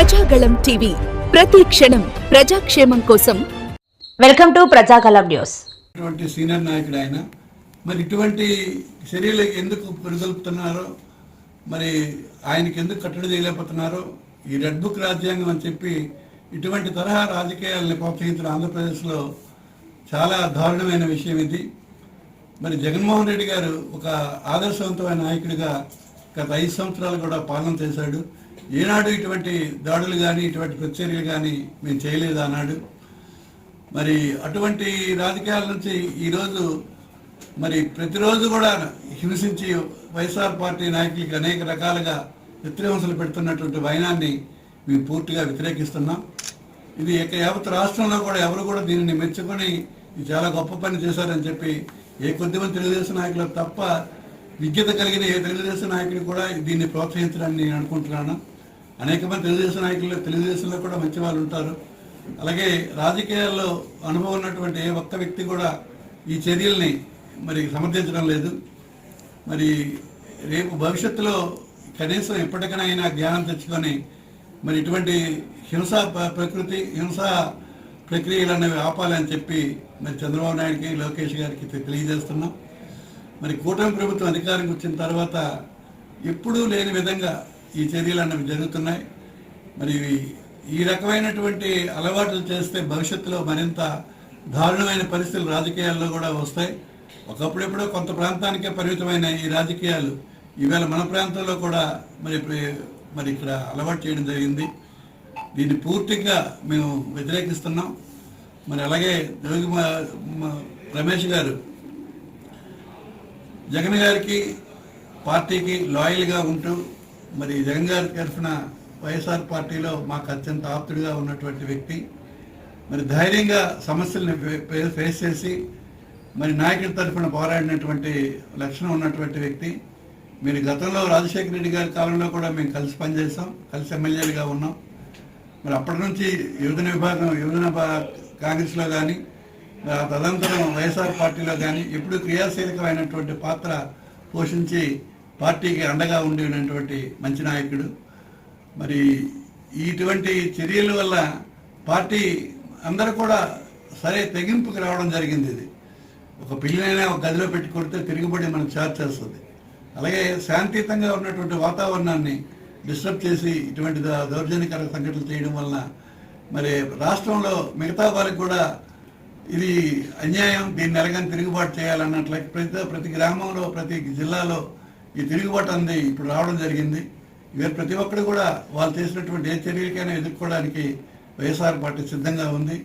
Prajagalam TV ప్రతి క్షణం ప్రజాక్షేమం కోసం. Welcome to Prajagalam news. ఇటువంటి సీనియర్ నాయకుడు ఆయన మరి ఇటువంటి చర్యలు ఎందుకు పురిగొల్పుతున్నారో, మరి ఆయనకి ఎందుకు కట్టడి చేయలేకపోతున్నారో, ఈ రెడ్ బుక్ రాజ్యాంగం అని చెప్పి ఇటువంటి తరహా రాజకీయాలను ప్రోత్సహించిన ఆంధ్రప్రదేశ్లో చాలా దారుణమైన విషయం ఇది. మరి జగన్మోహన్ రెడ్డి గారు ఒక ఆదర్శవంతమైన నాయకుడిగా గత 5 సంవత్సరాలు కూడా పాలన చేశాడు. ఏనాడు ఇటువంటి దాడులు కానీ ఇటువంటి ప్రతిచర్యలు కానీ మేము చేయలేదు అన్నాడు. మరి అటువంటి రాజకీయాల నుంచి ఈరోజు మరి ప్రతిరోజు కూడా హింసించి వైఎస్ఆర్ పార్టీ నాయకులకి అనేక రకాలుగా చిత్రహింసలు పెడుతున్నటువంటి వైనాన్ని మేము పూర్తిగా వ్యతిరేకిస్తున్నాం. ఇది యావత్ రాష్ట్రంలో కూడా ఎవరు కూడా దీనిని మెచ్చుకొని ఇది చాలా గొప్ప పని చేశారని చెప్పి ఏ కొద్దిమంది తెలుగుదేశం నాయకులు తప్ప విజ్ఞత కలిగిన ఏ తెలుగుదేశం నాయకులు కూడా దీన్ని ప్రోత్సహించడాన్ని నేను అనుకుంటున్నాను. అనేక మంది తెలుగుదేశంలో కూడా మంచి వాళ్ళు ఉంటారు. అలాగే రాజకీయాల్లో అనుభవం ఉన్నటువంటి ఏ ఒక్క వ్యక్తి కూడా ఈ చర్యల్ని మరి సమర్థించడం లేదు. మరి రేపు భవిష్యత్తులో కనీసం ఎప్పటికైనా జ్ఞానం తెచ్చుకొని మరి ఇటువంటి హింసా ప్రక్రియలు అనేవి ఆపాలని చెప్పి మరి చంద్రబాబు నాయుడికి, లోకేష్ గారికి తెలియజేస్తున్నాం. మరి కూటమి ప్రభుత్వం అధికారంకి వచ్చిన తర్వాత ఎప్పుడూ లేని విధంగా ఈ చర్యలు అన్నవి జరుగుతున్నాయి. మరి ఈ రకమైనటువంటి అలవాట్లు చేస్తే భవిష్యత్తులో మరింత దారుణమైన పరిస్థితులు రాజకీయాల్లో కూడా వస్తాయి. ఒకప్పుడెప్పుడో కొంత ప్రాంతానికే పరిమితమైన ఈ రాజకీయాలు ఈవేళ మన ప్రాంతంలో కూడా మరి ఇక్కడ అలవాటు చేయడం జరిగింది. దీన్ని పూర్తిగా మేము వ్యతిరేకిస్తున్నాం. మరి అలాగే రమేష్ గారు జగన్ గారికి, పార్టీకి లాయల్గా ఉంటూ మరి జగన్ గారి తరఫున వైఎస్ఆర్ పార్టీలో మాకు అత్యంత ఆప్తుడిగా ఉన్నటువంటి వ్యక్తి. మరి ధైర్యంగా సమస్యలను ఫేస్ చేసి మరి నాయకుడి తరఫున పోరాడినటువంటి లక్షణం ఉన్నటువంటి వ్యక్తి. మీరు గతంలో రాజశేఖర రెడ్డి గారి కాలంలో కూడా మేము కలిసి పనిచేసాం, కలిసి ఎమ్మెల్యేలుగా ఉన్నాం. మరి అప్పటి నుంచి యువజన కాంగ్రెస్లో కానీ తదనంతరం వైఎస్ఆర్ పార్టీలో కానీ ఎప్పుడు క్రియాశీలకమైనటువంటి పాత్ర పోషించి పార్టీకి అండగా ఉండినటువంటి మంచి నాయకుడు. మరి ఇటువంటి చర్యల వల్ల పార్టీ అందరూ కూడా సరే తెగింపుకి రావడం జరిగింది. ఇది ఒక పిల్లనైనా ఒక గదిలో పెట్టి కొడితే తిరుగుబడి మనకు చార్జ్ చేస్తుంది. అలాగే శాంతియుతంగా ఉన్నటువంటి వాతావరణాన్ని డిస్టర్బ్ చేసి ఇటువంటి దౌర్జన్యకర సంఘటనలు చేయడం వలన మరి రాష్ట్రంలో మిగతా వారికి కూడా ఇది అన్యాయం, దీన్ని ఎలాగని తిరుగుబాటు చేయాలన్నట్లే ప్రతి గ్రామంలో, ప్రతి జిల్లాలో ఈ తిరుగుబాటు అనేది ఇప్పుడు రావడం జరిగింది. ప్రతి ఒక్కరు కూడా వాళ్ళు చేసినటువంటి ఏ చర్యలకైనా ఎదుర్కోవడానికి వైఎస్ఆర్ పార్టీ సిద్ధంగా ఉంది.